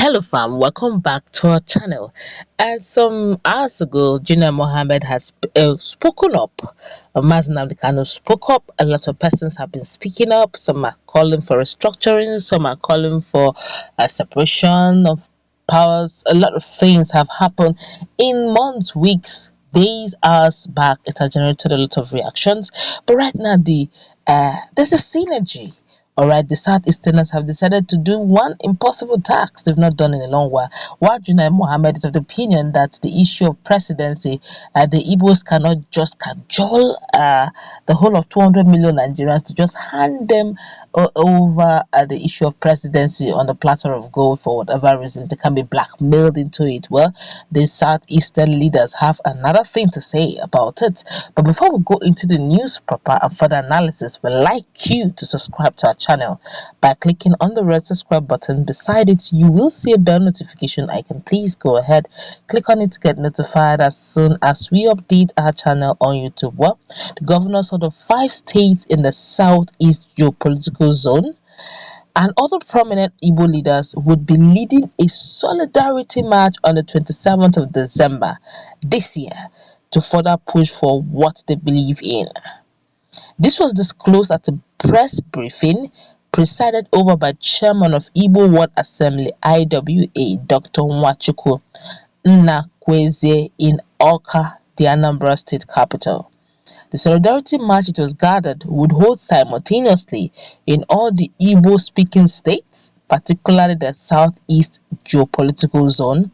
Hello fam, welcome back to our channel. Some hours ago, Junior Mohammed has spoken up. Mazen Abdikano spoke up. A lot of persons have been speaking up. Some are calling for restructuring. Some are calling for a separation of powers. A lot of things have happened in months, weeks, days, hours back. It has generated a lot of reactions. But right now, there's a synergy. All right, the Southeasterners have decided to do one impossible task they've not done in a long while. While Junai Mohammed is of the opinion that the issue of presidency, the Igbos cannot just cajole the whole of 200 million Nigerians to just hand them over the issue of presidency on the platter of gold for whatever reason. They can be blackmailed into it. Well, the Southeastern leaders have another thing to say about it. But before we go into the news proper and further analysis, we'd like you to subscribe to our channel by clicking on the red subscribe button. Beside it, you will see a bell notification icon. Please go ahead, click on it to get notified as soon as we update our channel on YouTube. Well, the governors of the 5 states in the southeast geopolitical zone and other prominent Igbo leaders would be leading a solidarity march on the 27th of December this year to further push for what they believe in. This was disclosed at a press briefing presided over by Chairman of Igbo World Assembly IWA, Dr. Nwachukwu Anakwenze in Awka, the Anambra State capital. The solidarity march it was gathered would hold simultaneously in all the Igbo-speaking states, particularly the southeast geopolitical zone,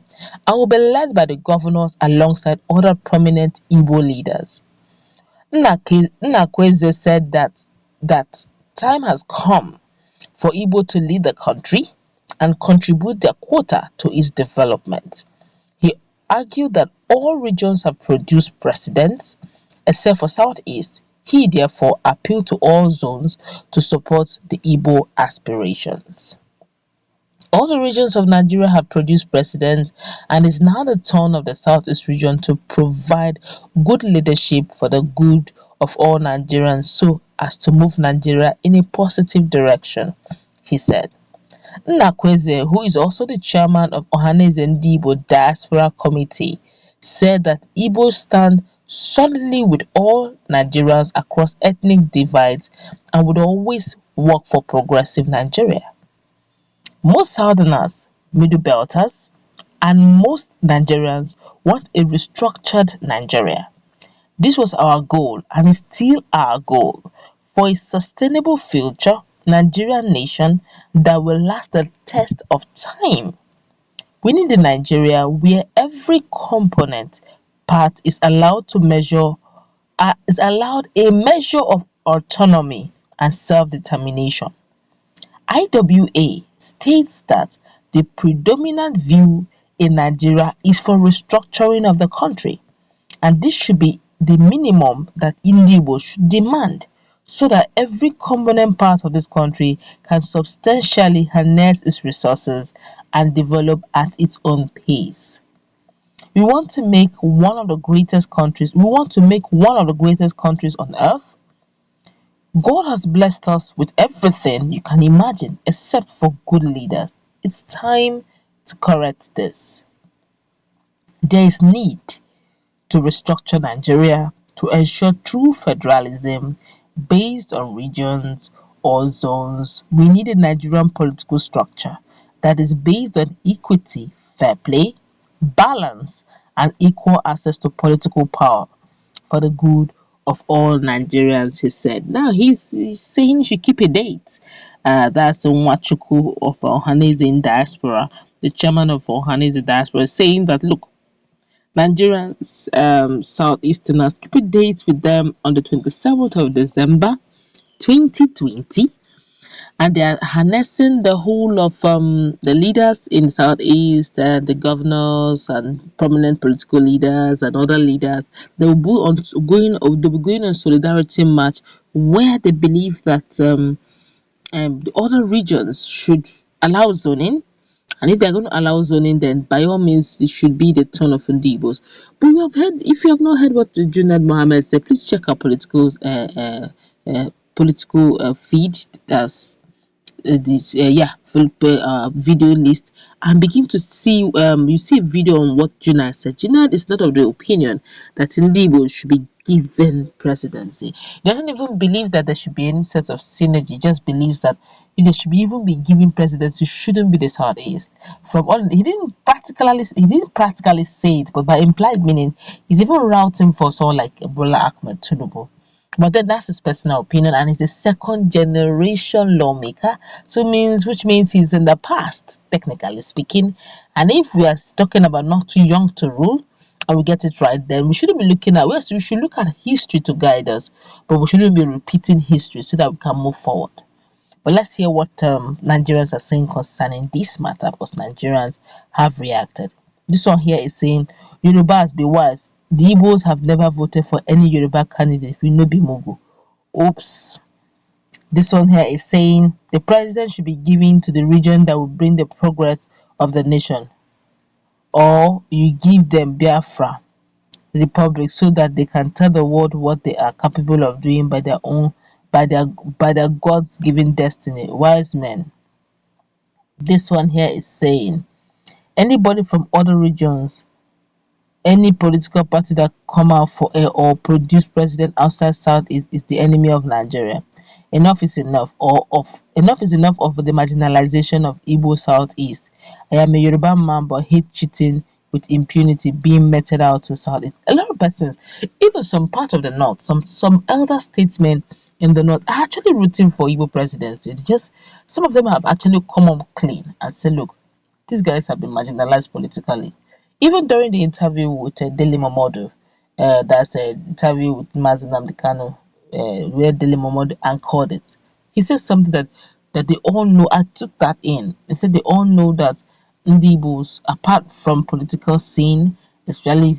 and will be led by the governors alongside other prominent Igbo leaders. Anakwenze said that time has come for Igbo to lead the country and contribute their quota to its development. He argued that all regions have produced presidents except for Southeast. He therefore appealed to all zones to support the Igbo aspirations. All the regions of Nigeria have produced presidents, and it's now the turn of the Southeast region to provide good leadership for the good of all Nigerians so as to move Nigeria in a positive direction, he said. Anakwenze, who is also the chairman of Ohaneze Ndigbo Diaspora Committee, said that Igbos stand solidly with all Nigerians across ethnic divides and would always work for progressive Nigeria. Most Southerners, Middle Belters, and most Nigerians want a restructured Nigeria. This was our goal and is still our goal for a sustainable future Nigerian nation that will last the test of time. We need a Nigeria where every component part is allowed a measure of autonomy and self-determination. IWA states that the predominant view in Nigeria is for restructuring of the country, and this should be the minimum that Ndigbo should demand so that every component part of this country can substantially harness its resources and develop at its own pace. We want to make one of the greatest countries on earth. God has blessed us with everything you can imagine except for good leaders. It's time to correct this. There is need to restructure Nigeria to ensure true federalism based on regions or zones. We need a Nigerian political structure that is based on equity, fair play, balance, and equal access to political power for the good of all Nigerians, he said. Now he's saying he should keep a date. That's Nwachukwu of Ohaneze in diaspora, the chairman of Ohaneze diaspora, saying that look, Nigerians, Southeasterners, keep a date with them on the 27th of December 2020. And they are harnessing the whole of the leaders in Southeast, the governors and prominent political leaders and other leaders. They will be going on solidarity march where they believe that the other regions should allow zoning. And if they're going to allow zoning, then by all means, it should be the turn of Ndigbos. But if you have not heard what Junad Mohammed said, please check our political feed. That's this full video list and begin to see you see a video on what Junad said. Junad is not of the opinion that Ndigbo should be given presidency. He doesn't even believe that there should be any sort of synergy. He just believes that if they should be even be given presidency, shouldn't be the Southeast. From all he didn't practically say it, but by implied meaning, he's even routing for someone like Bola Ahmed Tinubu. But then that's his personal opinion, and he's a second generation lawmaker, so which means he's in the past, technically speaking. And if we are talking about not too young to rule, and we get it right, then we shouldn't be looking at, yes, we should look at history to guide us, but we shouldn't be repeating history so that we can move forward. But let's hear what Nigerians are saying concerning this matter, because Nigerians have reacted. This one here is saying, Yorubas be wise. The Igbos have never voted for any Yoruba candidate. We know be Mugu. Oops. This one here is saying, the president should be given to the region that will bring the progress of the nation. Or you give them Biafra Republic so that they can tell the world what they are capable of doing by their own by their God's given destiny. Wise men. This one here is saying, anybody from other regions, any political party that come out for or produce president outside South is the enemy of Nigeria. Enough is enough, enough is enough of the marginalization of Igbo Southeast. I am a Yoruba man but hate cheating with impunity being meted out to Southeast. A lot of persons, even some part of the North, some elder statesmen in the North are actually rooting for Igbo presidency. It's just some of them have actually come up clean and said, look, these guys have been marginalized politically. Even during the interview with Dele Momodu, that's an interview with Mazi Nnamdi Kanu, where Dele Momodu anchored it. He said something that they all know. I took that in. He said they all know that Ndigbos, apart from political scene, especially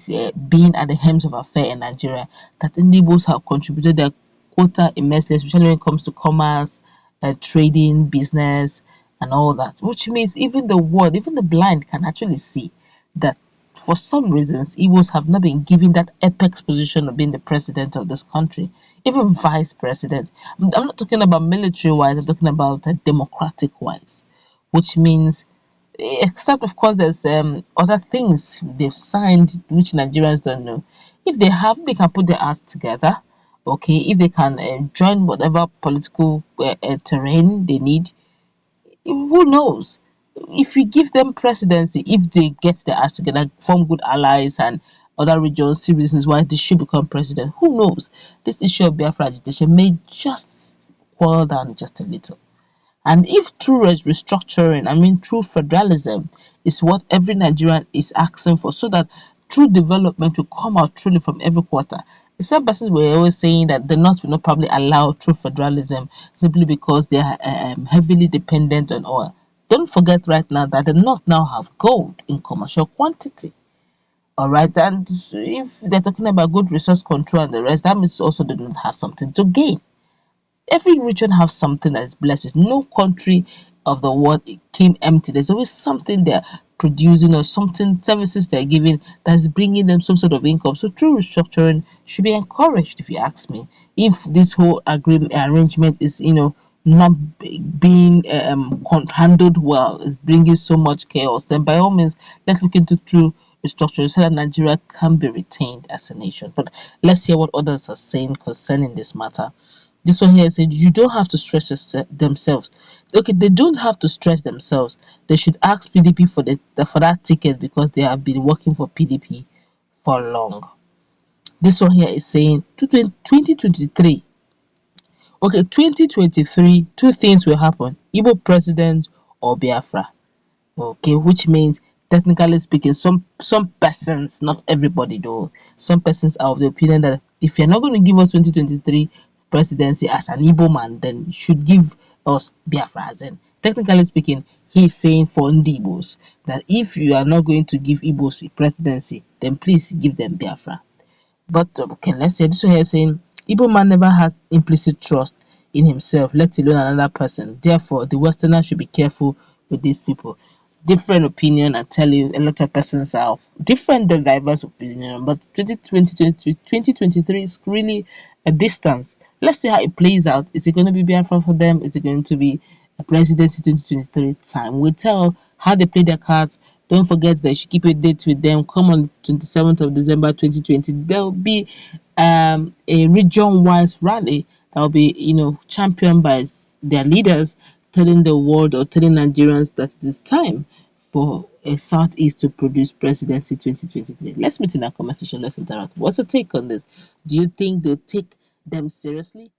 being at the helms of affair in Nigeria, that Ndigbos have contributed their quota immensely, especially when it comes to commerce, trading, business, and all that. Which means even the world, even the blind can actually see that for some reasons, Igbos have not been given that apex position of being the president of this country, even vice president. I'm not talking about military wise, I'm talking about democratic wise, which means, except of course, there's other things they've signed which Nigerians don't know. If they have, they can put their ass together. Okay, if they can join whatever political terrain they need, who knows? If we give them presidency, if they get their ass together, form good allies and other regions see reasons why they should become president, who knows? This issue of Biafra agitation may just cool down just a little. And if true restructuring, I mean true federalism, is what every Nigerian is asking for, so that true development will come out truly from every quarter. Some persons were always saying that the North will not probably allow true federalism simply because they are heavily dependent on oil. Don't forget right now that the North now have gold in commercial quantity. All right, and if they're talking about good resource control and the rest, that means also they don't have something to gain. Every region has something that is blessed with. No country of the world came empty. There's always something they're producing or something, services they're giving, that's bringing them some sort of income. So true restructuring should be encouraged, if you ask me. If this whole agreement arrangement is, not being handled well, is bringing so much chaos, then by all means, let's look into true restructuring so that Nigeria can be retained as a nation. But let's hear what others are saying concerning this matter. This one here said, you don't have to stress themselves. Okay, they don't have to stress themselves. They should ask PDP for that ticket because they have been working for PDP for long. This one here is saying 2023. Okay, 2023, two things will happen. Igbo president or Biafra. Okay, which means technically speaking, some persons, not everybody though, some persons are of the opinion that if you're not going to give us 2023 presidency as an Igbo man, then you should give us Biafra. As in, technically speaking, he's saying for Ndigbos that if you are not going to give Igbos presidency, then please give them Biafra. But okay, let's say this one here saying Igbo man never has implicit trust in himself, let alone another person. Therefore, the Westerners should be careful with these people. Different opinion, I tell you, a lot of persons are different and diverse opinion, but 2023 is really a distance. Let's see how it plays out. Is it going to be Biafra for them? Is it going to be Presidency 2023 time. We tell how they play their cards. Don't forget that you should keep a date with them. Come on 27th of December 2020. There'll be a region-wise rally that will be, championed by their leaders, telling the world or telling Nigerians that it is time for a Southeast to produce Presidency 2023. Let's meet in our conversation. Let's interact. What's your take on this? Do you think they'll take them seriously?